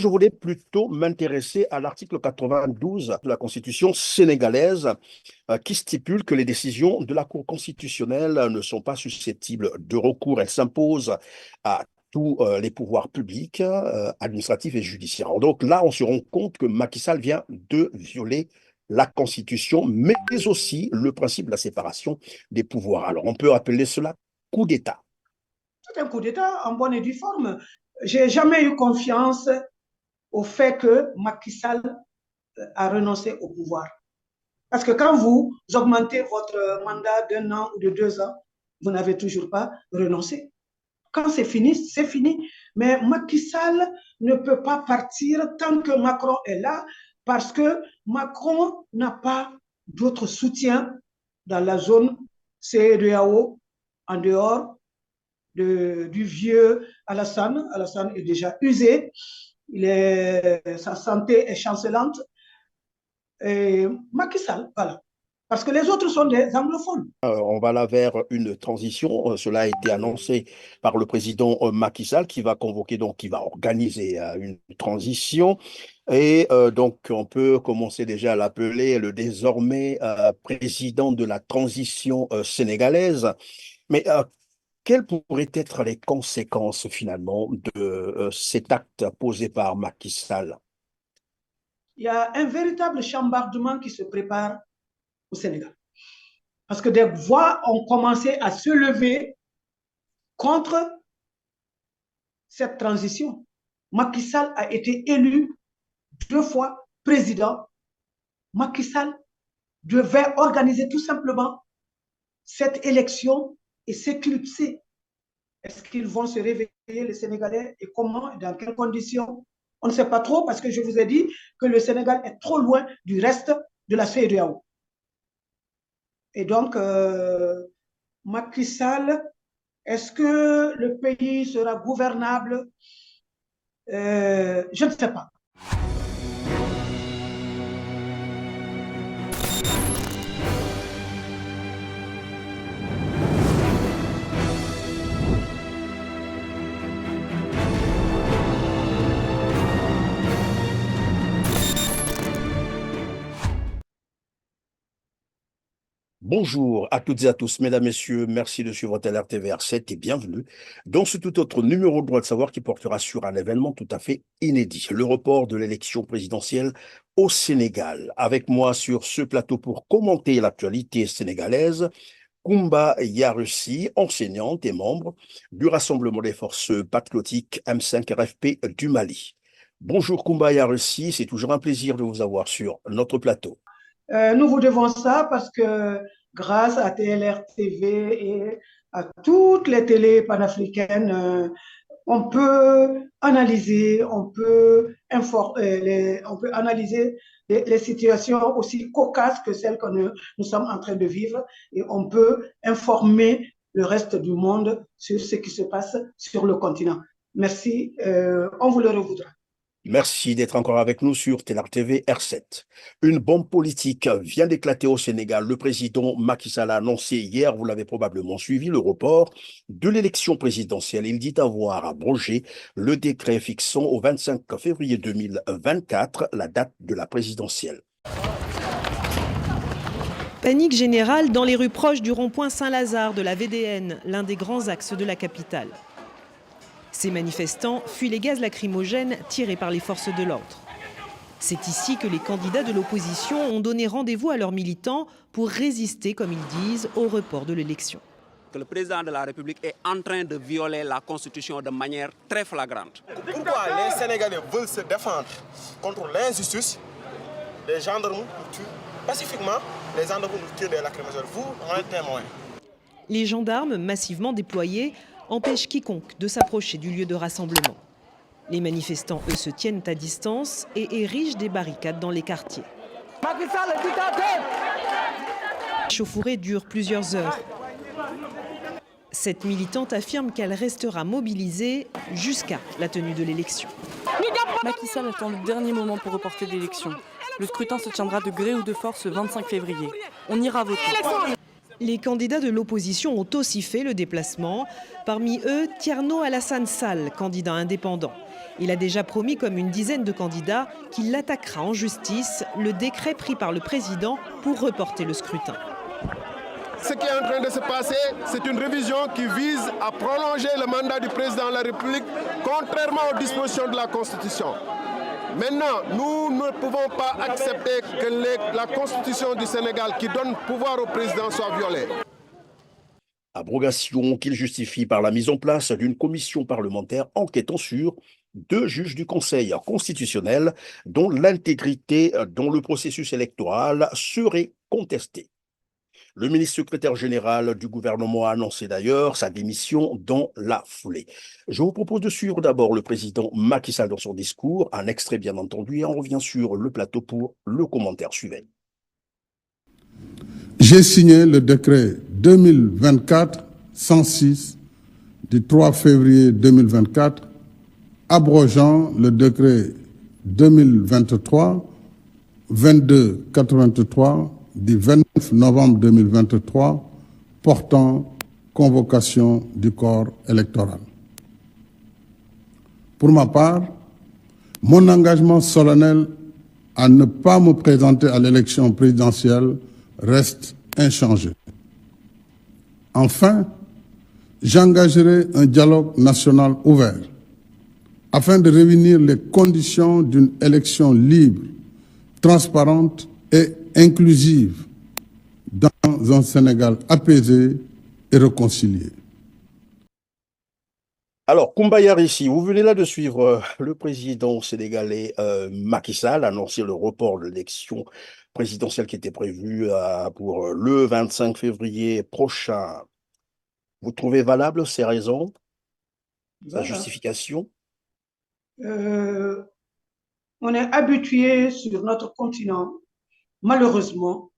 Je voulais plutôt m'intéresser à l'article 92 de la Constitution sénégalaise qui stipule que les décisions de la Cour constitutionnelle ne sont pas susceptibles de recours. Elles s'imposent à tous les pouvoirs publics, administratifs et judiciaires. Alors donc là, on se rend compte que Macky Sall vient de violer la Constitution, mais aussi le principe de la séparation des pouvoirs. Alors on peut appeler cela coup d'État. C'est un coup d'État en bonne et due forme. J'ai jamais eu confiance au fait que Macky Sall a renoncé au pouvoir. Parce que quand vous augmentez votre mandat d'1 an ou de 2 ans, vous n'avez toujours pas renoncé. Quand c'est fini, c'est fini. Mais Macky Sall ne peut pas partir tant que Macron est là, parce que Macron n'a pas d'autre soutien dans la zone CEDEAO en dehors du vieux Alassane. Alassane est déjà usé. Sa santé est chancelante. Et Macky Sall, voilà. Parce que les autres sont des anglophones. On va là vers une transition. Cela a été annoncé par le président Macky Sall qui va convoquer, donc qui va organiser une transition. Et donc, on peut commencer déjà à l'appeler le désormais président de la transition sénégalaise. Mais quelles pourraient être les conséquences finalement de cet acte posé par Macky Sall? Il y a un véritable chambardement qui se prépare au Sénégal. Parce que des voix ont commencé à se lever contre cette transition. Macky Sall a été élu 2 fois président. Macky Sall devait organiser tout simplement cette élection et s'éclipser. Est-ce qu'ils vont se réveiller, les Sénégalais, et comment, et dans quelles conditions? On ne sait pas trop, parce que je vous ai dit que le Sénégal est trop loin du reste de la CEDEAO. Et donc, Macky Sall, est-ce que le pays sera gouvernable? Je ne sais pas. Bonjour à toutes et à tous, mesdames, messieurs, merci de suivre TLR-TV7 et bienvenue dans ce tout autre numéro de Droit de savoir qui portera sur un événement tout à fait inédit, le report de l'élection présidentielle au Sénégal. Avec moi sur ce plateau pour commenter l'actualité sénégalaise, Koumba Yarussi, enseignante et membre du Rassemblement des forces patriotiques M5 RFP du Mali. Bonjour Koumba Yarussi, c'est toujours un plaisir de vous avoir sur notre plateau. Nous vous devons ça parce que grâce à TLR TV et à toutes les télés panafricaines, on peut analyser, on peut analyser les situations aussi cocasses que celles que nous sommes en train de vivre, et on peut informer le reste du monde sur ce qui se passe sur le continent. Merci, on vous le revoudra. Merci d'être encore avec nous sur TLR TV R7. Une bombe politique vient d'éclater au Sénégal. Le président Macky Sall a annoncé hier, vous l'avez probablement suivi, le report de l'élection présidentielle. Il dit avoir abrogé le décret fixant au 25 février 2024 la date de la présidentielle. Panique générale dans les rues proches du rond-point Saint-Lazare de la VDN, l'un des grands axes de la capitale. Ces manifestants fuient les gaz lacrymogènes tirés par les forces de l'ordre. C'est ici que les candidats de l'opposition ont donné rendez-vous à leurs militants pour résister, comme ils disent, au report de l'élection. Le président de la République est en train de violer la Constitution de manière très flagrante. Pourquoi les Sénégalais veulent se défendre contre l'injustice? Les gendarmes nous tuent pacifiquement, les gendarmes nous tirent des lacrymogènes. Vous, on est témoins. Les gendarmes, massivement déployés, empêchent quiconque de s'approcher du lieu de rassemblement. Les manifestants, eux, se tiennent à distance et érigent des barricades dans les quartiers. L'échauffourée dure plusieurs heures. Cette militante affirme qu'elle restera mobilisée jusqu'à la tenue de l'élection. Macky Sall attend le dernier moment pour reporter l'élection. Le scrutin se tiendra de gré ou de force le 25 février. On ira voter. Les candidats de l'opposition ont aussi fait le déplacement. Parmi eux, Tierno Alassane Sall, candidat indépendant. Il a déjà promis, comme une dizaine de candidats, qu'il attaquera en justice le décret pris par le président pour reporter le scrutin. Ce qui est en train de se passer, c'est une révision qui vise à prolonger le mandat du président de la République, contrairement aux dispositions de la Constitution. Maintenant, nous ne pouvons pas accepter que la Constitution du Sénégal qui donne pouvoir au président soit violée. Abrogation qu'il justifie par la mise en place d'une commission parlementaire enquêtant sur 2 juges du Conseil constitutionnel dont l'intégrité dans le processus électoral serait contestée. Le ministre secrétaire général du gouvernement a annoncé d'ailleurs sa démission dans la foulée. Je vous propose de suivre d'abord le président Macky Sall dans son discours, un extrait bien entendu, et on revient sur le plateau pour le commentaire suivant. J'ai signé le décret 2024-106 du 3 février 2024, abrogeant le décret 2023-2283 du 29 novembre 2023 portant convocation du corps électoral. Pour ma part, mon engagement solennel à ne pas me présenter à l'élection présidentielle reste inchangé. Enfin, j'engagerai un dialogue national ouvert afin de réunir les conditions d'une élection libre, transparente et inclusive dans un Sénégal apaisé et réconcilié. Alors, Koumbayar ici, vous venez là de suivre le président sénégalais Macky Sall annoncer le report de l'élection présidentielle qui était prévue pour le 25 février prochain. Vous trouvez valable ces raisons, sa justification? On est habitué sur notre continent, malheureusement,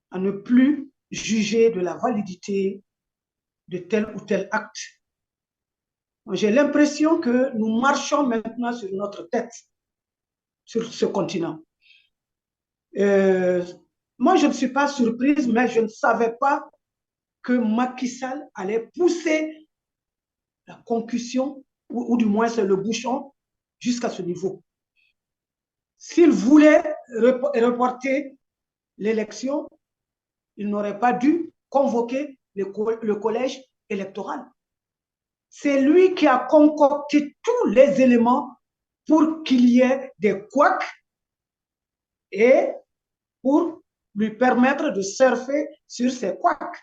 à ne plus juger de la validité de tel ou tel acte. J'ai l'impression que nous marchons maintenant sur notre tête, sur ce continent. Moi, je ne suis pas surprise, mais je ne savais pas que Macky Sall allait pousser la concussion, ou du moins c'est le bouchon, jusqu'à ce niveau. S'il voulait reporter l'élection, il n'aurait pas dû convoquer le collège électoral. C'est lui qui a concocté tous les éléments pour qu'il y ait des couacs et pour lui permettre de surfer sur ces couacs.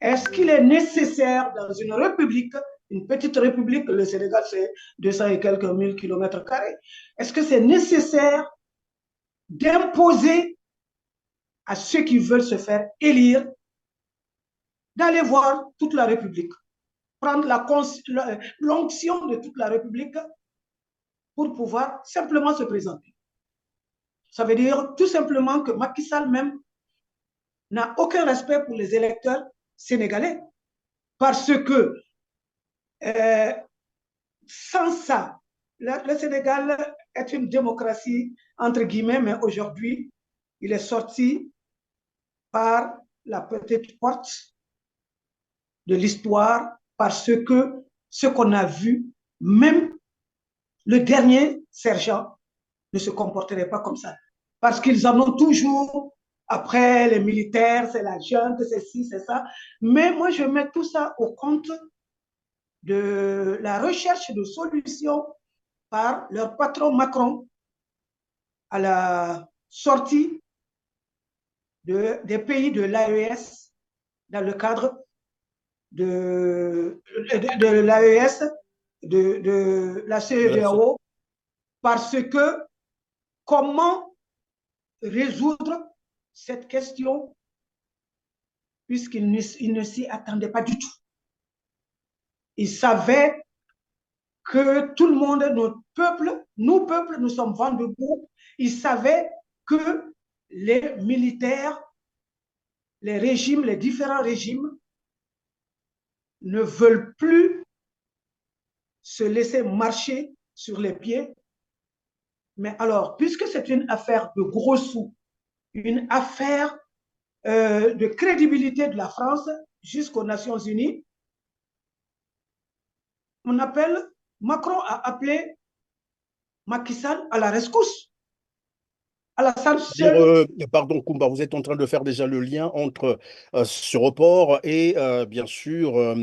Est-ce qu'il est nécessaire dans une république, une petite république, le Sénégal c'est 200 et quelques mille kilomètres carrés, est-ce que c'est nécessaire d'imposer à ceux qui veulent se faire élire d'aller voir toute la république, prendre l'onction de toute la république pour pouvoir simplement se présenter? Ça veut dire tout simplement que Macky Sall même n'a aucun respect pour les électeurs sénégalais, parce que sans ça, le Sénégal est une démocratie entre guillemets, mais aujourd'hui, il est sorti par la petite porte de l'histoire, parce que ce qu'on a vu, même le dernier sergent ne se comporterait pas comme ça, parce qu'ils en ont toujours. Après, les militaires, c'est la junte, c'est ci, c'est ça. Mais moi, je mets tout ça au compte de la recherche de solutions par leur patron Macron à la sortie des pays de l'AES dans le cadre de l'AES, de la CEDEAO, parce que comment résoudre cette question, puisqu'il ne s'y attendait pas du tout. Il savait que tout le monde, nous peuples, nous sommes vent debout. Il savait que les militaires, les régimes, les différents régimes ne veulent plus se laisser marcher sur les pieds. Mais alors, puisque c'est une affaire de gros sous, une affaire de crédibilité de la France jusqu'aux Nations Unies. Macron a appelé Macky Sall à la rescousse. Pardon, Koumba, vous êtes en train de faire déjà le lien entre ce report et bien sûr,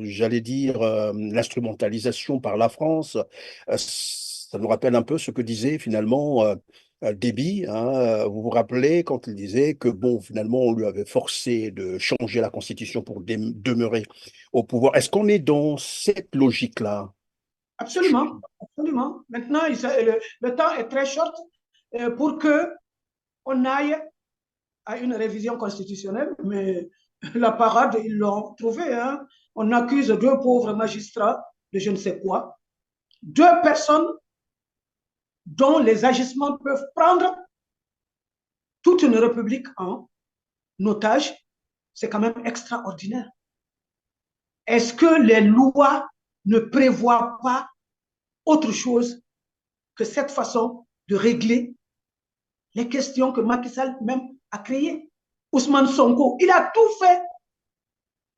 j'allais dire, l'instrumentalisation par la France. Ça nous rappelle un peu ce que disait finalement Déby. Hein. Vous vous rappelez quand il disait que, bon, finalement, on lui avait forcé de changer la Constitution pour demeurer au pouvoir. Est-ce qu'on est dans cette logique-là? Absolument, absolument. Maintenant, le temps est très short pour qu'on aille à une révision constitutionnelle, mais la parade, ils l'ont trouvé. Hein. On accuse deux pauvres magistrats de je ne sais quoi, deux personnes dont les agissements peuvent prendre toute une république en otage. C'est quand même extraordinaire. Est-ce que les lois ne prévoient pas autre chose que cette façon de régler les questions que Macky Sall même a créées? Ousmane Sonko, il a tout fait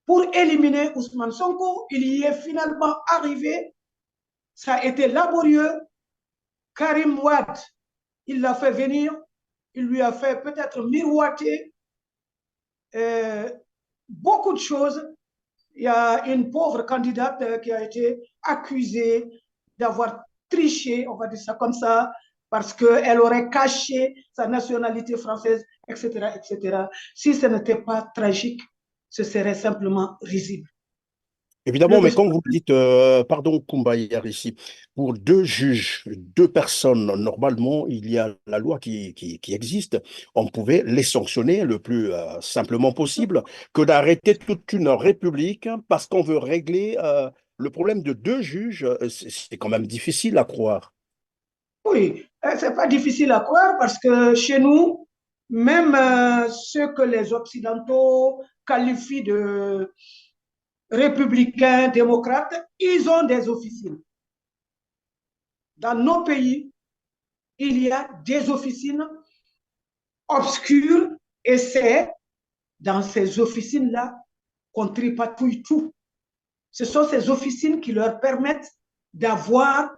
pour éliminer Ousmane Sonko. Il y est finalement arrivé. Ça a été laborieux. Karim Wade, il l'a fait venir. Il lui a fait peut-être miroiter beaucoup de choses. Il y a une pauvre candidate qui a été accusée d'avoir triché, on va dire ça comme ça, parce qu'elle aurait caché sa nationalité française, etc., etc. Si ce n'était pas tragique, ce serait simplement risible. Évidemment, mais quand vous dites, pardon, Koumba ici, pour deux juges, deux personnes, normalement, il y a la loi qui existe. On pouvait les sanctionner le plus simplement possible que d'arrêter toute une république parce qu'on veut régler le problème de deux juges. C'est quand même difficile à croire. Oui, c'est pas difficile à croire parce que chez nous, même ceux que les Occidentaux qualifient de républicains, démocrates, ils ont des officines. Dans nos pays, il y a des officines obscures et c'est dans ces officines-là qu'on tripatouille tout. Ce sont ces officines qui leur permettent d'avoir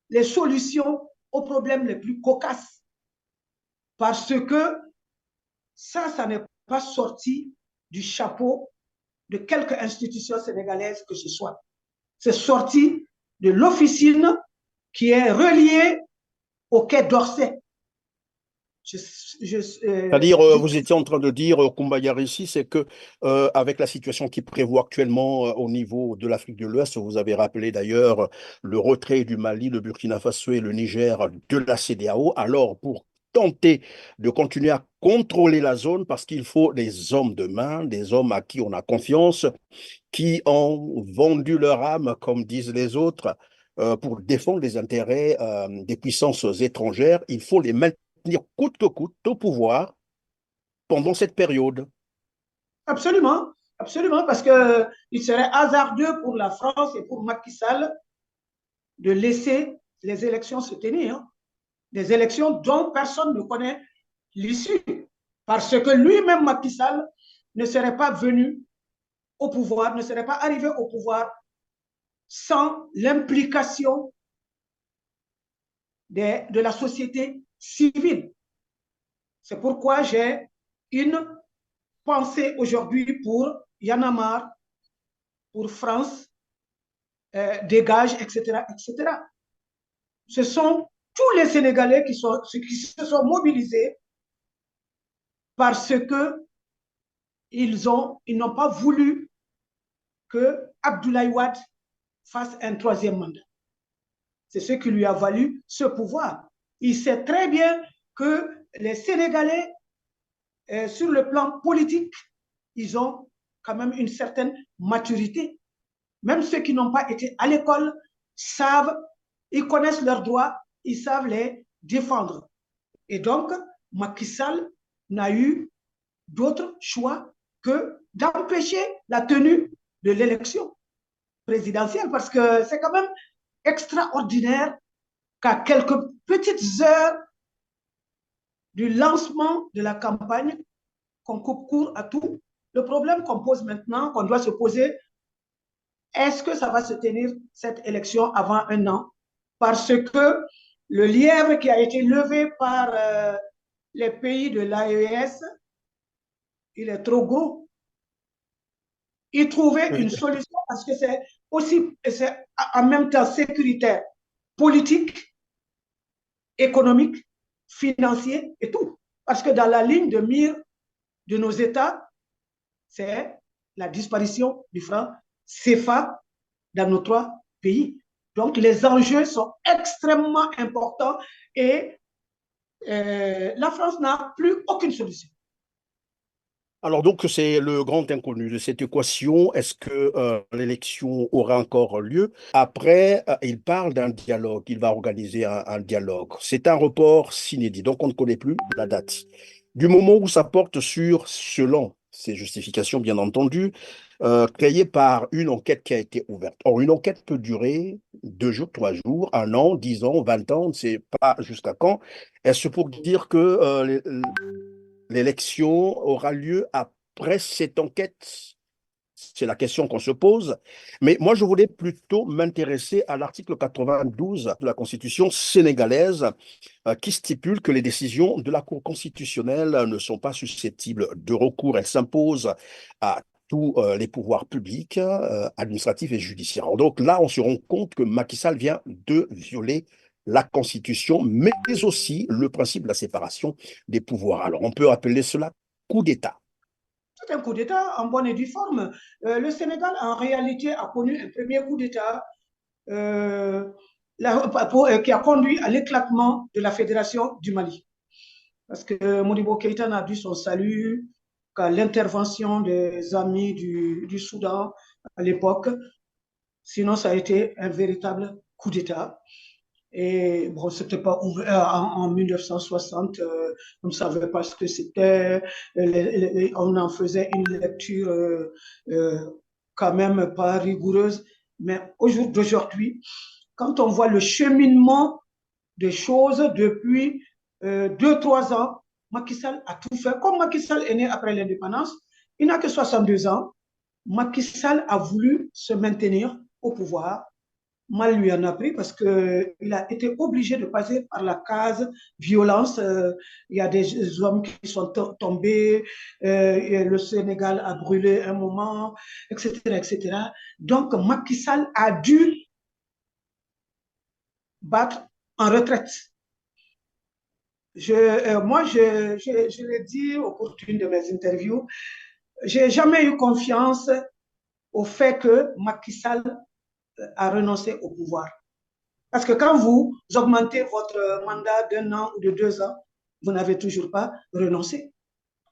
les solutions aux problèmes les plus cocasses. Parce que ça n'est pas sorti du chapeau de quelque institution sénégalaise que ce soit. C'est sorti de l'officine qui est reliée au quai d'Orsay. C'est-à-dire, vous étiez en train de dire, Koumba ici, c'est que avec la situation qui prévaut actuellement au niveau de l'Afrique de l'Ouest, vous avez rappelé d'ailleurs le retrait du Mali, le Burkina Faso et le Niger de la CEDEAO. Alors, pour tenter de continuer à contrôler la zone, parce qu'il faut des hommes de main, des hommes à qui on a confiance, qui ont vendu leur âme, comme disent les autres, pour défendre les intérêts des puissances étrangères, il faut les maintenir coûte que coûte au pouvoir pendant cette période. Absolument, absolument, parce qu'il serait hasardeux pour la France et pour Macky Sall de laisser les élections se tenir, des élections dont personne ne connaît l'issue, parce que lui-même, Macky Sall, ne serait pas venu au pouvoir, ne serait pas arrivé au pouvoir sans l'implication de la société civile. C'est pourquoi j'ai une pensée aujourd'hui pour Y'en a marre, pour France, Dégage, etc., etc. Ce sont tous les Sénégalais qui se sont mobilisés parce qu'ils n'ont pas voulu que Abdoulaye Wade fasse un troisième mandat. C'est ce qui lui a valu ce pouvoir. Il sait très bien que les Sénégalais, sur le plan politique, ils ont quand même une certaine maturité. Même ceux qui n'ont pas été à l'école savent, ils connaissent leurs droits, ils savent les défendre. Et donc, Macky Sall n'a eu d'autre choix que d'empêcher la tenue de l'élection présidentielle, parce que c'est quand même extraordinaire qu'à quelques petites heures du lancement de la campagne, qu'on coupe court à tout. Le problème qu'on pose maintenant, qu'on doit se poser, est-ce que ça va se tenir, cette élection, avant un an? Parce que le lièvre qui a été levé par les pays de l'AES, il est trop gros. Y trouver une solution, parce que c'est aussi, c'est en même temps sécuritaire, politique, économique, financier et tout. Parce que dans la ligne de mire de nos États, c'est la disparition du franc CFA dans nos 3 pays. Donc, les enjeux sont extrêmement importants et la France n'a plus aucune solution. Alors donc, c'est le grand inconnu de cette équation. Est-ce que l'élection aura encore lieu? Après, il parle d'un dialogue. Il va organiser un dialogue. C'est un report s'inédit, donc on ne connaît plus la date. Du moment où ça porte sur, selon ses justifications bien entendu, créé par une enquête qui a été ouverte. Or, une enquête peut durer 2 jours, 3 jours, 1 an, 10 ans, 20 ans, on ne sait pas jusqu'à quand. Est-ce pour dire que l'élection aura lieu après cette enquête? C'est la question qu'on se pose. Mais moi, je voulais plutôt m'intéresser à l'article 92 de la Constitution sénégalaise qui stipule que les décisions de la Cour constitutionnelle ne sont pas susceptibles de recours. Elles s'imposent à tous les pouvoirs publics, administratifs et judiciaires. Alors donc là, on se rend compte que Macky Sall vient de violer la Constitution, mais aussi le principe de la séparation des pouvoirs. Alors, on peut appeler cela coup d'État. C'est un coup d'État en bonne et due forme. Le Sénégal, en réalité, a connu un premier coup d'État qui a conduit à l'éclatement de la Fédération du Mali. Parce que Modibo Keïta n'a dû son salut qu'à l'intervention des amis du Soudan à l'époque. Sinon, ça a été un véritable coup d'État. Et bon, c'était pas ouvert en 1960, on ne savait pas ce que c'était, on en faisait une lecture quand même pas rigoureuse. Mais au jour d'aujourd'hui, quand on voit le cheminement des choses depuis 2-3 ans, Macky Sall a tout fait. Comme Macky Sall est né après l'indépendance, il n'a que 62 ans. Macky Sall a voulu se maintenir au pouvoir. Mal lui en a pris parce qu'il a été obligé de passer par la case violence. Il y a des hommes qui sont tombés, et le Sénégal a brûlé un moment, etc., etc. Donc, Macky Sall a dû battre en retraite. Moi, je l'ai dit au cours d'une de mes interviews, je n'ai jamais eu confiance au fait que Macky Sall à renoncer au pouvoir. Parce que quand vous augmentez votre mandat d'1 an ou de 2 ans, vous n'avez toujours pas renoncé.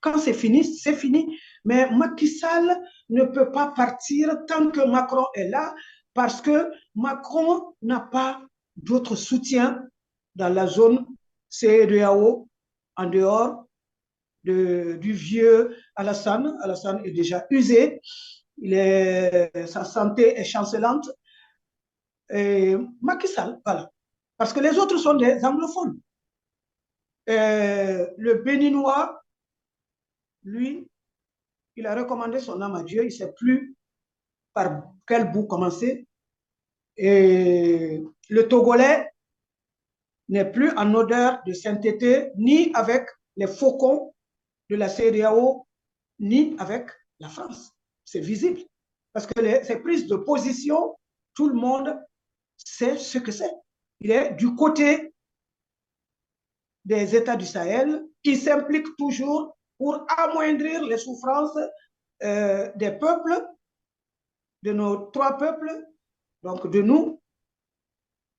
Quand c'est fini, c'est fini. Mais Macky Sall ne peut pas partir tant que Macron est là, parce que Macron n'a pas d'autre soutien dans la zone CEDEAO en dehors du vieux Alassane. Alassane est déjà usé, sa santé est chancelante. Et Macky Sall, voilà. Parce que les autres sont des anglophones. Le Béninois, lui, il a recommandé son âme à Dieu, il ne sait plus par quel bout commencer. Et le Togolais n'est plus en odeur de sainteté, ni avec les faucons de la CEDEAO, ni avec la France. C'est visible. Parce que ces prises de position, tout le monde sait ce que c'est. Il est du côté des États du Sahel. Il s'implique toujours pour amoindrir les souffrances des peuples, de nos 3 peuples, donc de nous.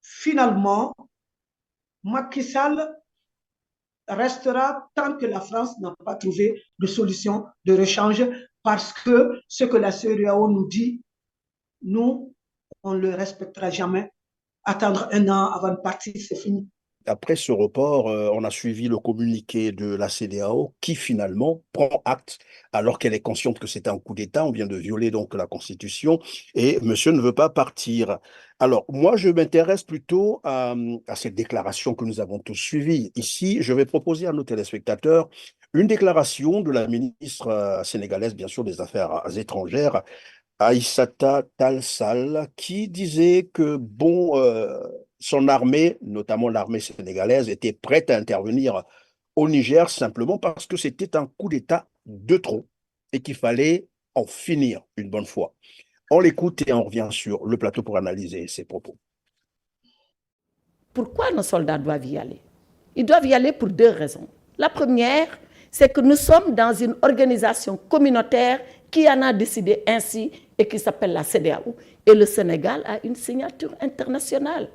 Finalement, Macky Sall restera tant que la France n'a pas trouvé de solution de rechange, parce que ce que la CEDEAO nous dit, nous, on ne le respectera jamais. Attendre 1 an avant de partir, c'est fini. Après ce report, on a suivi le communiqué de la CEDEAO qui finalement prend acte, alors qu'elle est consciente que c'est un coup d'État. On vient de violer donc la Constitution et monsieur ne veut pas partir. Alors moi, je m'intéresse plutôt à cette déclaration que nous avons tous suivie. Ici, je vais proposer à nos téléspectateurs Une déclaration de la ministre sénégalaise, bien sûr, des Affaires étrangères, Aïssata Tall Sall, qui disait que, bon, son armée, notamment l'armée sénégalaise, était prête à intervenir au Niger simplement parce que c'était un coup d'État de trop et qu'il fallait en finir une bonne fois. On l'écoute et on revient sur le plateau pour analyser ses propos. Pourquoi nos soldats doivent y aller? Ils doivent y aller pour deux raisons. La première, c'est que nous sommes dans une organisation communautaire qui en a décidé ainsi et qui s'appelle la CEDEAO. Et le Sénégal a une signature internationale.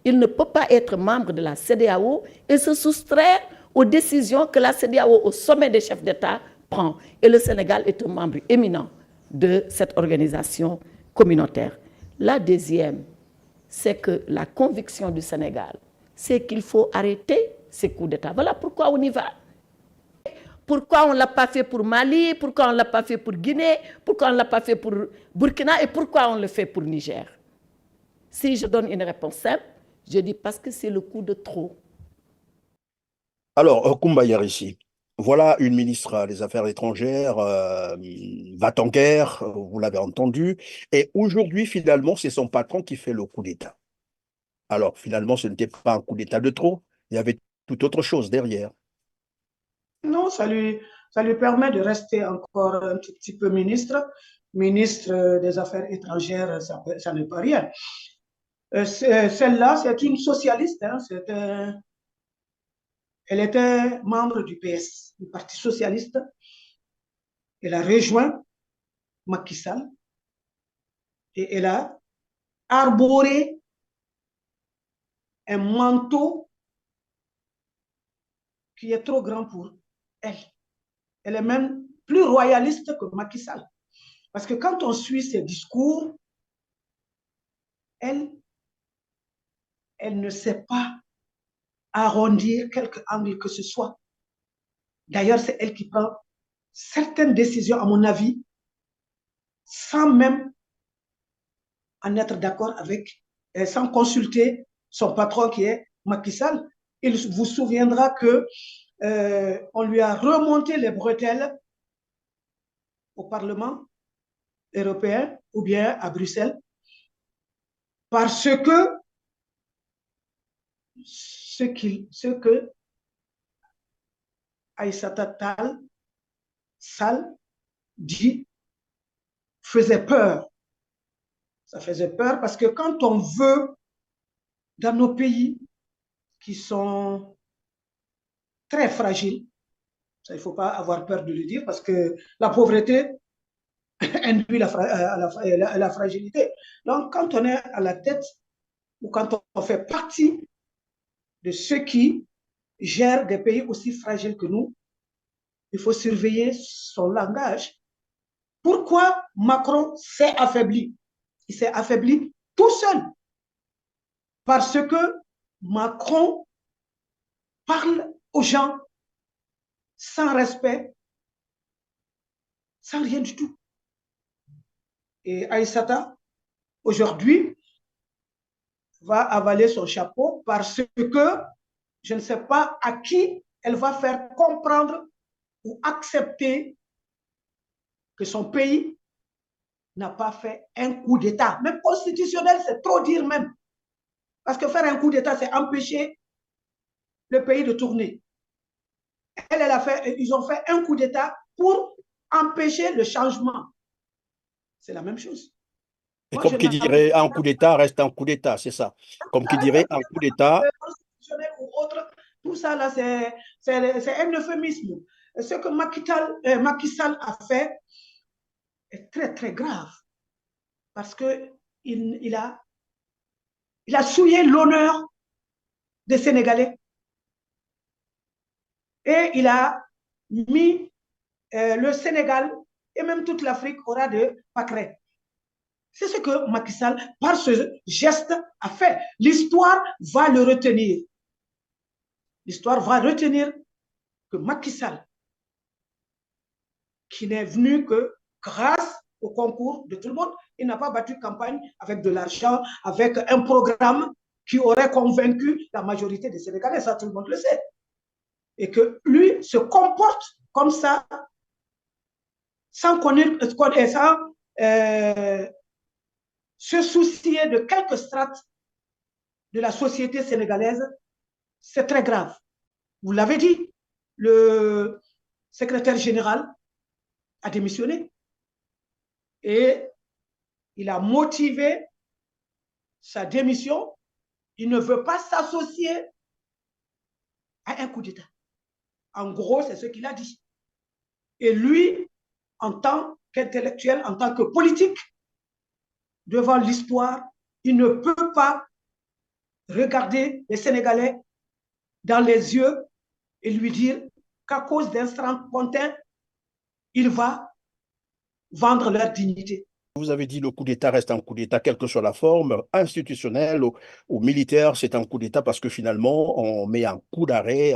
Il ne peut pas être membre de la CEDEAO et se soustraire aux décisions que la CEDEAO, au sommet des chefs d'État, prend. Et le Sénégal est un membre éminent de cette organisation communautaire. La deuxième, c'est que la conviction du Sénégal, c'est qu'il faut arrêter ces coups d'État. Voilà pourquoi on y va. Pourquoi on ne l'a pas fait pour Mali, pourquoi on ne l'a pas fait pour Guinée, pourquoi on ne l'a pas fait pour Burkina et pourquoi on le fait pour Niger? Si je donne une réponse simple, je dis parce que c'est le coup de trop. Alors, Koumba Yarissi, voilà une ministre des Affaires étrangères, va en guerre, vous l'avez entendu, et aujourd'hui, finalement, c'est son patron qui fait le coup d'État. Alors, finalement, ce n'était pas un coup d'État de trop, il y avait tout autre chose derrière. Non, ça lui permet de rester encore un tout petit peu ministre. Ministre des Affaires étrangères, ça n'est pas rien. Celle-là, c'est une socialiste. Hein, elle était membre du PS, du Parti socialiste. Elle a rejoint Macky Sall et elle a arboré un manteau qui est trop grand pour elle. Elle est même plus royaliste que Macky Sall. Parce que quand on suit ses discours, elle ne sait pas arrondir quelque angle que ce soit. D'ailleurs, c'est elle qui prend certaines décisions, à mon avis, sans même en être d'accord avec, sans consulter son patron qui est Macky Sall. Il vous souviendra que on lui a remonté les bretelles au Parlement européen ou bien à Bruxelles parce que ce que Aïssata Tall Sall dit faisait peur. Ça faisait peur parce que quand on veut, dans nos pays qui sont très fragiles, ça, il ne faut pas avoir peur de le dire parce que la pauvreté induit la fragilité. Donc, quand on est à la tête ou quand on fait partie de ceux qui gèrent des pays aussi fragiles que nous, il faut surveiller son langage. Pourquoi Macron s'est affaibli? Il s'est affaibli tout seul. Parce que Macron parle aux gens sans respect, sans rien du tout. Et Aïssata, aujourd'hui, va avaler son chapeau parce que je ne sais pas à qui elle va faire comprendre ou accepter que son pays n'a pas fait un coup d'État. Même constitutionnel, c'est trop dire même. Parce que faire un coup d'État, c'est empêcher le pays de tourner. Ils ont fait un coup d'État pour empêcher le changement. C'est la même chose. Et comme qui dirait, un coup d'État reste un coup d'État, c'est ça. Comme qui dirait, un coup d'État... Constitutionnel ou autre, tout ça, là, c'est un euphémisme. Ce que Macky Sall a fait est très, très grave. Parce qu'il a souillé l'honneur des Sénégalais. Et il a mis le Sénégal et même toute l'Afrique au ras de pâquerettes. C'est ce que Macky Sall, par ce geste, a fait. L'histoire va le retenir. L'histoire va retenir que Macky Sall, qui n'est venu que grâce au concours de tout le monde, il n'a pas battu campagne avec de l'argent, avec un programme qui aurait convaincu la majorité des Sénégalais. Ça, tout le monde le sait. et que lui se comporte comme ça, sans connaître, sans se soucier de quelques strates de la société sénégalaise, c'est très grave. Vous l'avez dit, le secrétaire général a démissionné et il a motivé sa démission. Il ne veut pas s'associer à un coup d'État. En gros, c'est ce qu'il a dit. Et lui, en tant qu'intellectuel, en tant que politique, devant l'histoire, il ne peut pas regarder les Sénégalais dans les yeux et lui dire qu'à cause d'un strapontin, il va vendre leur dignité. Vous avez dit le coup d'État reste un coup d'État, quelle que soit la forme, institutionnelle ou militaire, c'est un coup d'État parce que finalement, on met un coup d'arrêt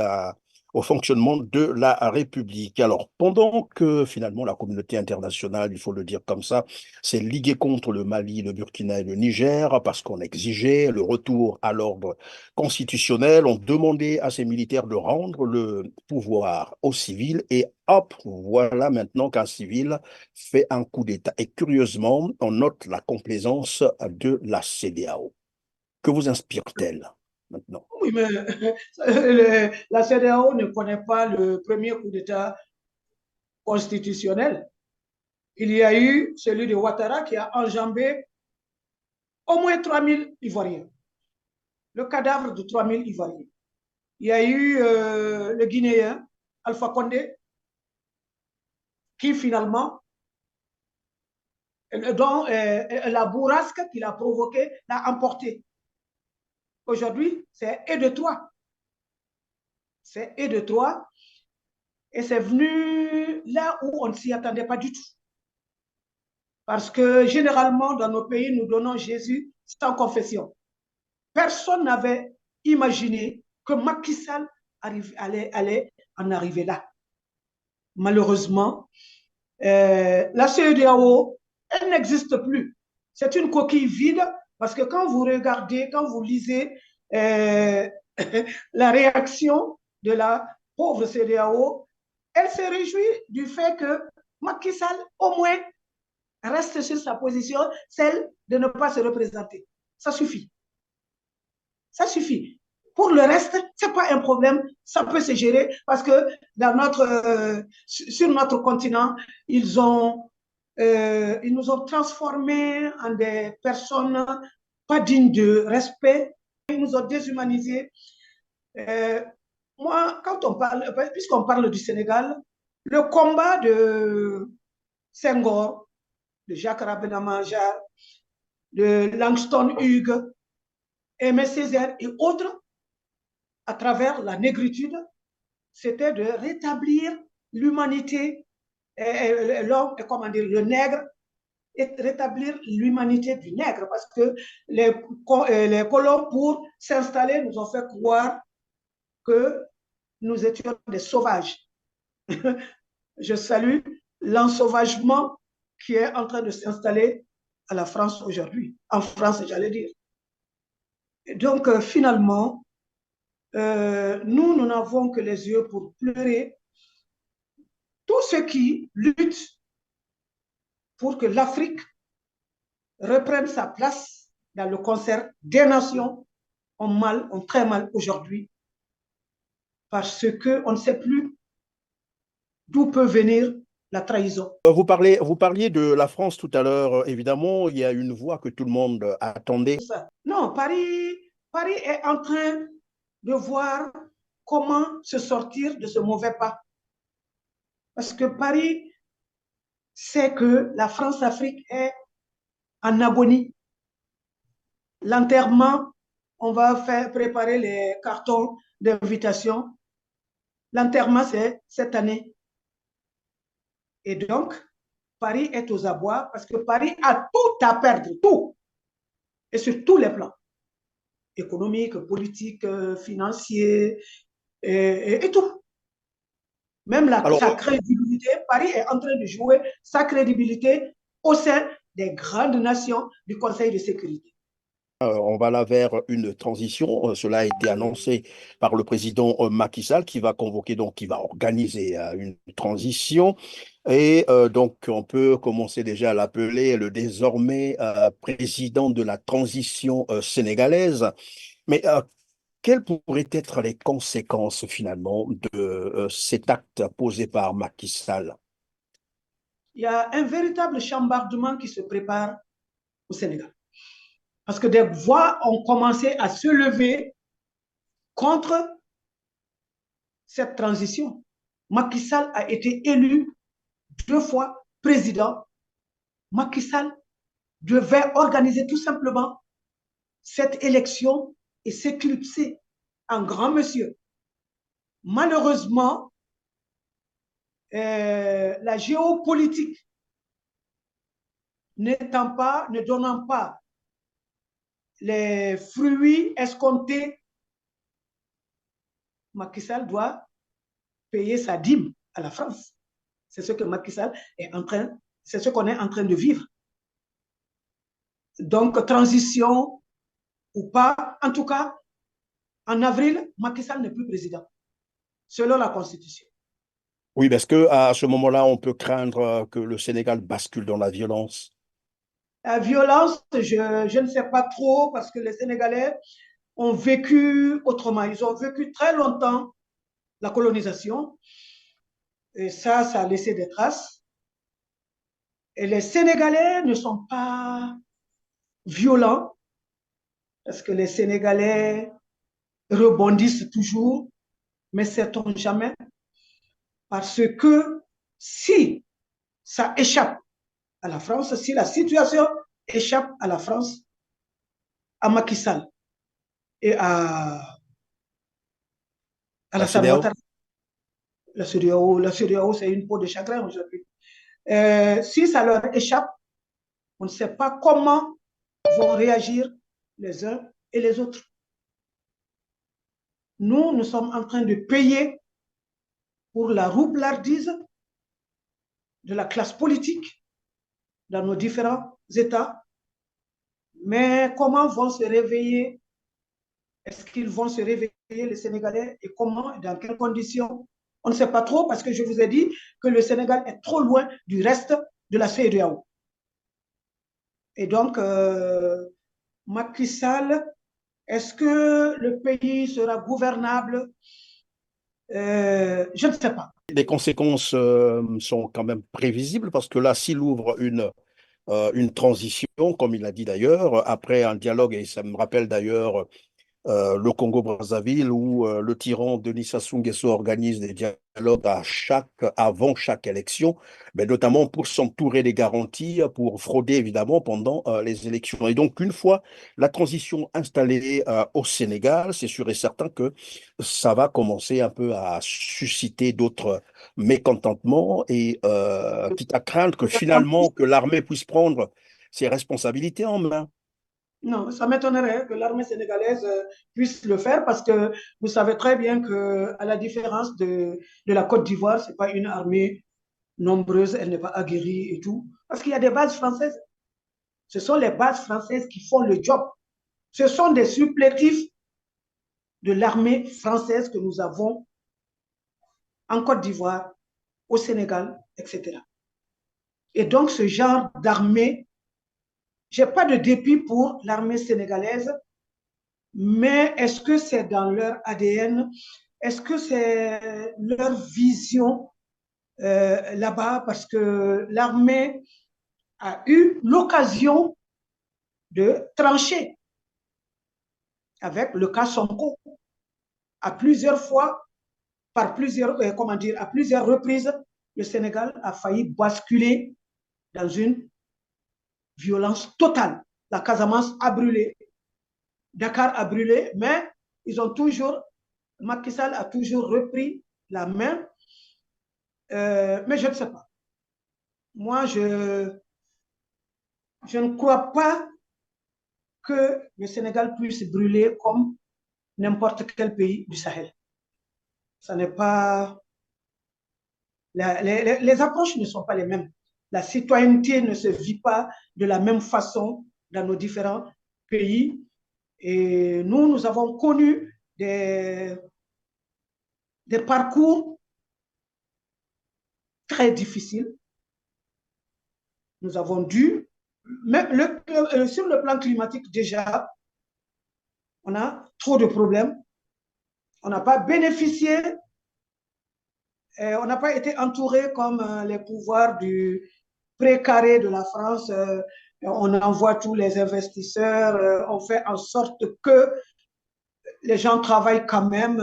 au fonctionnement de la République. Alors, pendant que finalement la communauté internationale, il faut le dire comme ça, s'est liguée contre le Mali, le Burkina et le Niger parce qu'on exigeait le retour à l'ordre constitutionnel, on demandait à ces militaires de rendre le pouvoir aux civils et hop, voilà maintenant qu'un civil fait un coup d'État. Et curieusement, on note la complaisance de la CEDEAO. Que vous inspire-t-elle maintenant? Oui, mais la CEDEAO ne connaît pas le premier coup d'État constitutionnel. Il y a eu celui de Ouattara qui a enjambé au moins 3000 Ivoiriens. Le cadavre de 3000 Ivoiriens. Il y a eu le Guinéen, Alpha Condé, qui finalement, dont la bourrasque qu'il a provoquée l'a emporté. Aujourd'hui, c'est et de toi. C'est et de toi. Et c'est venu là où on ne s'y attendait pas du tout. Parce que généralement, dans nos pays, nous donnons Jésus sans confession. Personne n'avait imaginé que Macky Sall allait en arriver là. Malheureusement, la CEDEAO, elle n'existe plus. C'est une coquille vide parce que quand vous regardez, quand vous lisez la réaction de la pauvre CEDEAO, elle se réjouit du fait que Macky Sall, au moins, reste sur sa position, celle de ne pas se représenter. Ça suffit. Ça suffit. Pour le reste, ce n'est pas un problème, ça peut se gérer parce que sur notre continent, ils nous ont transformés en des personnes pas dignes de respect. Ils nous ont déshumanisés. Moi, quand on parle, puisqu'on parle du Sénégal, le combat de Senghor, de Jacques Rabena-Manjar, de Langston Hughes, Aimé Césaire et autres, à travers la négritude, c'était de rétablir l'humanité, l'homme, comment dire, le nègre, et rétablir l'humanité du nègre, parce que les colons, pour s'installer, nous ont fait croire que nous étions des sauvages. Je salue l'ensauvagement qui est en train de s'installer à la France aujourd'hui, en France, j'allais dire. Et donc, finalement, nous n'avons que les yeux pour pleurer. Tous ceux qui luttent pour que l'Afrique reprenne sa place dans le concert des nations ont très mal aujourd'hui parce qu'on ne sait plus d'où peut venir la trahison. Vous parliez de la France tout à l'heure. Évidemment, il y a une voix que tout le monde attendait. Non, Paris est en train de voir comment se sortir de ce mauvais pas. Parce que Paris sait que la France-Afrique est en agonie. L'enterrement, on va préparer les cartons d'invitation. L'enterrement, c'est cette année. Et donc, Paris est aux abois parce que Paris a tout à perdre, tout. Et sur tous les plans. Économique, politique, financier et tout. Même sa crédibilité, Paris est en train de jouer sa crédibilité au sein des grandes nations du Conseil de sécurité. On va là vers une transition. Cela a été annoncé par le président Macky Sall qui va convoquer, donc qui va organiser une transition. Et donc, on peut commencer déjà à l'appeler le désormais président de la transition sénégalaise. Mais quelles pourraient être les conséquences finalement de cet acte posé par Macky Sall? Il y a un véritable chambardement qui se prépare au Sénégal. Parce que des voix ont commencé à se lever contre cette transition. Macky Sall a été élu 2 fois président. Macky Sall devait organiser tout simplement cette élection et s'éclipser en grand monsieur. Malheureusement, la géopolitique ne donnant pas les fruits escomptés, Macky Sall doit payer sa dîme à la France. C'est ce que Macky Sall est en train, c'est ce qu'on est en train de vivre. Donc, transition ou pas, en tout cas, en avril, Macky Sall n'est plus président, selon la Constitution. Oui, parce qu'à ce moment-là, on peut craindre que le Sénégal bascule dans la violence. La violence, je ne sais pas trop, parce que les Sénégalais ont vécu autrement. Ils ont vécu très longtemps la colonisation. Et ça a laissé des traces. Et les Sénégalais ne sont pas violents, parce que les Sénégalais rebondissent toujours, mais sait-on jamais, parce que si ça échappe à la France, si la situation échappe à la France, à Macky Sall et à la Ouattara, la CEDEAO, c'est une peau de chagrin aujourd'hui. Si ça leur échappe, on ne sait pas comment vont réagir les uns et les autres. Nous sommes en train de payer pour la roublardise de la classe politique dans nos différents États. Mais comment vont se réveiller? Est-ce qu'ils vont se réveiller, les Sénégalais, et comment, dans quelles conditions? On ne sait pas trop, parce que je vous ai dit que le Sénégal est trop loin du reste de la CEDEAO. Et donc, Macky Sall, est-ce que le pays sera gouvernable? Je ne sais pas. Les conséquences sont quand même prévisibles parce que là, s'il ouvre une transition, comme il a dit d'ailleurs, après un dialogue, et ça me rappelle d'ailleurs le Congo-Brazzaville où le tyran Denis Sassou Nguesso organise des dialogues avant chaque élection, mais notamment pour s'entourer des garanties, pour frauder évidemment pendant les élections. Et donc, une fois la transition installée au Sénégal, c'est sûr et certain que ça va commencer un peu à susciter d'autres mécontentements et quitte à craindre que finalement que l'armée puisse prendre ses responsabilités en main. Non, ça m'étonnerait que l'armée sénégalaise puisse le faire parce que vous savez très bien qu'à la différence de la Côte d'Ivoire, ce n'est pas une armée nombreuse, elle n'est pas aguerrie et tout. Parce qu'il y a des bases françaises. Ce sont les bases françaises qui font le job. Ce sont des supplétifs de l'armée française que nous avons en Côte d'Ivoire, au Sénégal, etc. Et donc, ce genre d'armée, je n'ai pas de dépit pour l'armée sénégalaise, mais est-ce que c'est dans leur ADN? Est-ce que c'est leur vision là-bas? Parce que l'armée a eu l'occasion de trancher avec le cas Sonko à plusieurs fois, à plusieurs reprises, le Sénégal a failli basculer dans une violence totale. La Casamance a brûlé, Dakar a brûlé, mais Macky Sall a toujours repris la main. Mais je ne sais pas. Moi, je ne crois pas que le Sénégal puisse brûler comme n'importe quel pays du Sahel. Ça n'est pas... Les approches ne sont pas les mêmes. La citoyenneté ne se vit pas de la même façon dans nos différents pays. Et nous avons connu des parcours très difficiles. Nous avons dû, sur le plan climatique déjà, on a trop de problèmes. On n'a pas bénéficié, on n'a pas été entouré comme les pouvoirs du précaré de la France. On envoie tous les investisseurs, on fait en sorte que les gens travaillent quand même,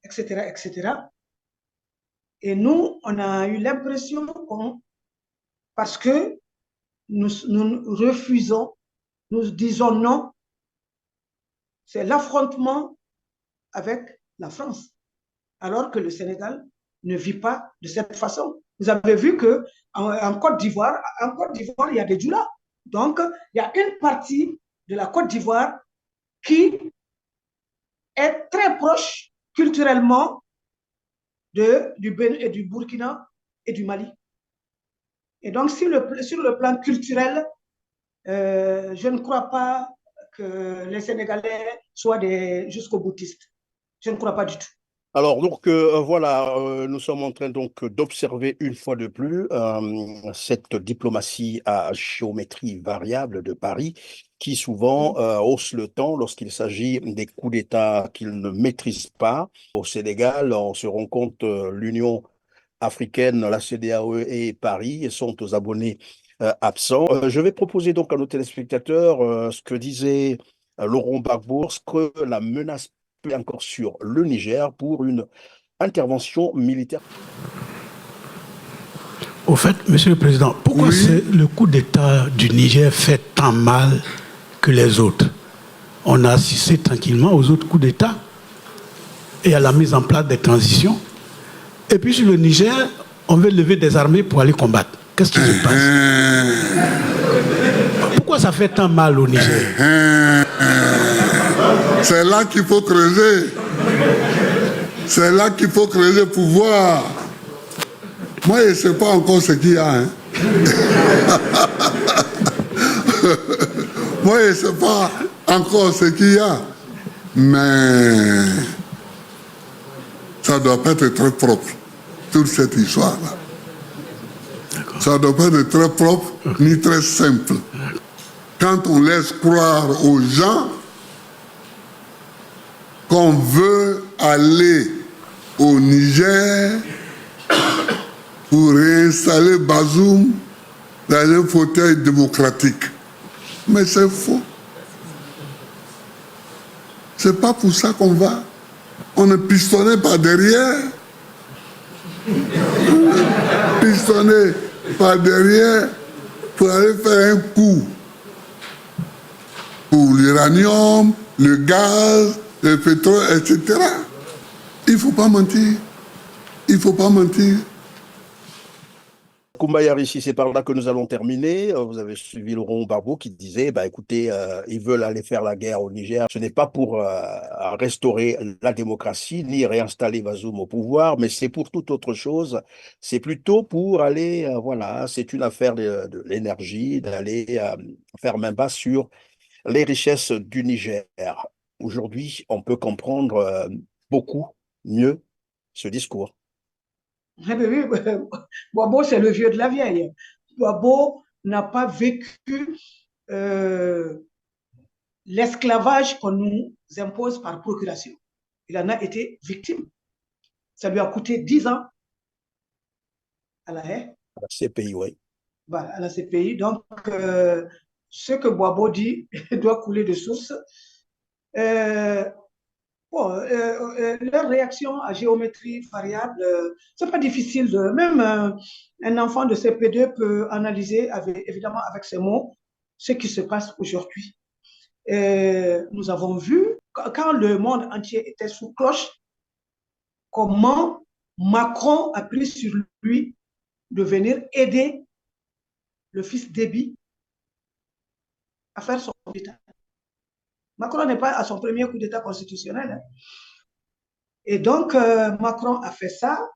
etc., etc. Et nous, on a eu l'impression parce que nous refusons, nous disons non, c'est l'affrontement avec la France, alors que le Sénégal ne vit pas de cette façon. Vous avez vu qu'en Côte d'Ivoire, il y a des djoulas. Donc, il y a une partie de la Côte d'Ivoire qui est très proche culturellement du Burkina et du Mali. Et donc, sur le plan culturel, je ne crois pas que les Sénégalais soient des jusqu'au boutistes. Je ne crois pas du tout. Alors, donc, voilà, nous sommes en train donc d'observer une fois de plus cette diplomatie à géométrie variable de Paris qui souvent hausse le ton lorsqu'il s'agit des coups d'État qu'ils ne maîtrisent pas. Au Sénégal, on se rend compte, l'Union africaine, la CEDEAO et Paris sont aux abonnés absents. Je vais proposer donc à nos téléspectateurs ce que disait Laurent Gbagbo, ce que la menace peut encore sur le Niger pour une intervention militaire. Au fait, Monsieur le Président, pourquoi le coup d'État du Niger fait tant mal que les autres? On a assisté tranquillement aux autres coups d'État et à la mise en place des transitions. Et puis sur le Niger, on veut lever des armées pour aller combattre. Qu'est-ce qui se passe? Pourquoi ça fait tant mal au Niger? C'est là qu'il faut creuser. C'est là qu'il faut creuser pour voir. Moi, je ne sais pas encore ce qu'il y a. Hein. Moi, je ne sais pas encore ce qu'il y a. Mais ça ne doit pas être très propre, toute cette histoire-là. Ça ne doit pas être très propre ni très simple. Quand on laisse croire aux gens qu'on veut aller au Niger pour réinstaller Bazoum dans un fauteuil démocratique. Mais c'est faux. C'est pas pour ça qu'on va. On est pistonné par derrière. Pistonné par derrière pour aller faire un coup pour l'uranium, le gaz, le pétrole, etc. Il ne faut pas mentir. Il ne faut pas mentir. Koumba ici, c'est par là que nous allons terminer. Vous avez suivi Laurent Gbagbo qui disait, écoutez, ils veulent aller faire la guerre au Niger. Ce n'est pas pour restaurer la démocratie ni réinstaller Bazoum au pouvoir, mais c'est pour toute autre chose. C'est plutôt pour aller, voilà, c'est une affaire de l'énergie, d'aller faire main basse sur les richesses du Niger. Aujourd'hui, on peut comprendre beaucoup mieux ce discours. Eh bien, oui, Gbagbo, c'est le vieux de la vieille. Gbagbo n'a pas vécu l'esclavage qu'on nous impose par procuration. Il en a été victime. Ça lui a coûté 10 ans à la haie. À la CPI, oui. Voilà, à la CPI. Donc, ce que Gbagbo dit doit couler de source. Leur réaction à géométrie variable, c'est pas difficile. Même un enfant de CP2 peut analyser, évidemment avec ses mots, ce qui se passe aujourd'hui. Nous avons vu, quand le monde entier était sous cloche, comment Macron a pris sur lui de venir aider le fils Déby à faire son coup d'État. Macron n'est pas à son premier coup d'État constitutionnel. Hein. Et donc, Macron a fait ça.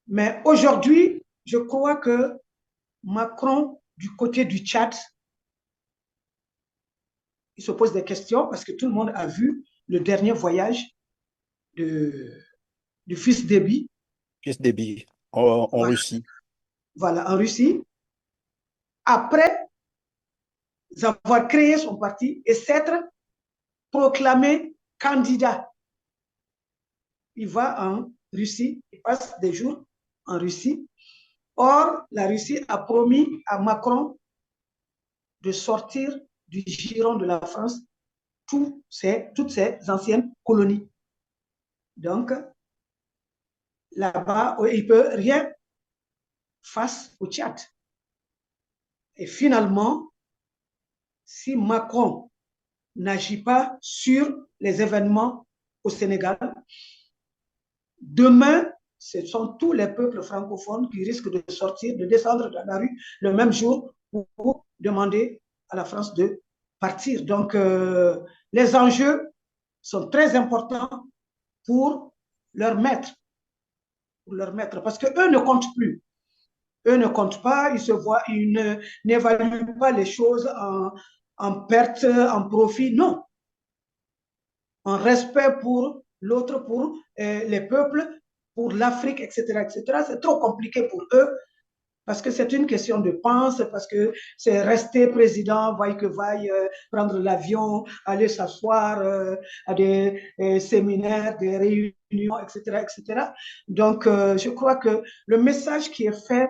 Mais aujourd'hui, je crois que Macron, du côté du Tchad, il se pose des questions parce que tout le monde a vu le dernier voyage du fils Déby. Fils Déby en Voilà. Russie. Voilà, en Russie. Après avoir créé son parti et s'être proclamé candidat. Il va en Russie, il passe des jours en Russie. Or, la Russie a promis à Macron de sortir du giron de la France toutes ces anciennes colonies. Donc, là-bas, il ne peut rien face au Tchad. Et finalement, si Macron n'agit pas sur les événements au Sénégal, demain, ce sont tous les peuples francophones qui risquent de sortir, de descendre dans la rue le même jour pour demander à la France de partir. Donc, les enjeux sont très importants pour leur maître. Parce qu'eux ne comptent plus. Eux ne comptent pas, ils n'évaluent pas les choses en perte, en profit. Non. En respect pour l'autre, pour les peuples, pour l'Afrique, etc., etc. C'est trop compliqué pour eux parce que c'est une question de pense, parce que c'est rester président, vaille que vaille, prendre l'avion, aller s'asseoir à des séminaires, des réunions, etc., etc. Donc, je crois que le message qui est fait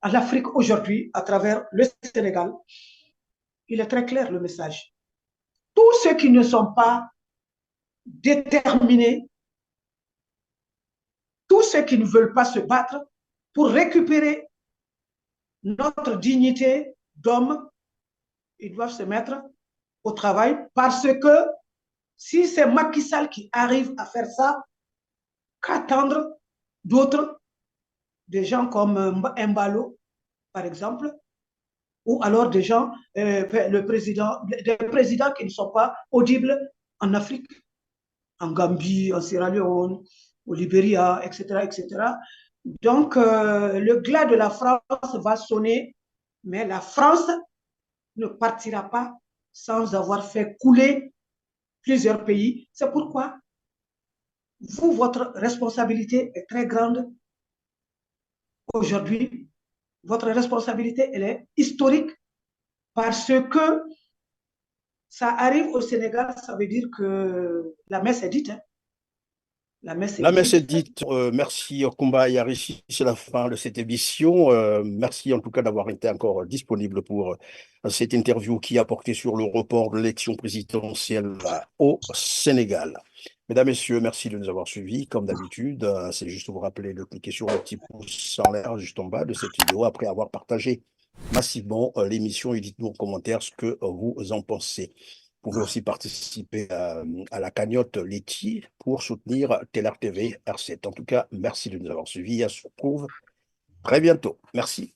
à l'Afrique aujourd'hui, à travers le Sénégal, il est très clair, le message. Tous ceux qui ne sont pas déterminés, tous ceux qui ne veulent pas se battre pour récupérer notre dignité d'homme, ils doivent se mettre au travail parce que si c'est Macky Sall qui arrive à faire ça, qu'attendre d'autres, des gens comme Mbalo, par exemple, ou alors des gens, des présidents qui ne sont pas audibles en Afrique, en Gambie, en Sierra Leone, au Libéria, etc., etc. Donc, le glas de la France va sonner, mais la France ne partira pas sans avoir fait couler plusieurs pays. C'est pourquoi vous, votre responsabilité est très grande aujourd'hui. Votre responsabilité, elle est historique parce que ça arrive au Sénégal, ça veut dire que la messe est dite. Hein. La messe est dite. Merci Kumba Yarichi, c'est la fin de cette émission. Merci en tout cas d'avoir été encore disponible pour cette interview qui a porté sur le report de l'élection présidentielle au Sénégal. Mesdames, Messieurs, merci de nous avoir suivis. Comme d'habitude, c'est juste vous rappeler de cliquer sur le petit pouce en l'air juste en bas de cette vidéo après avoir partagé massivement l'émission et dites-nous en commentaire ce que vous en pensez. Vous pouvez aussi participer à la cagnotte Leti pour soutenir TLR TV R7. En tout cas, merci de nous avoir suivis. On se retrouve très bientôt. Merci.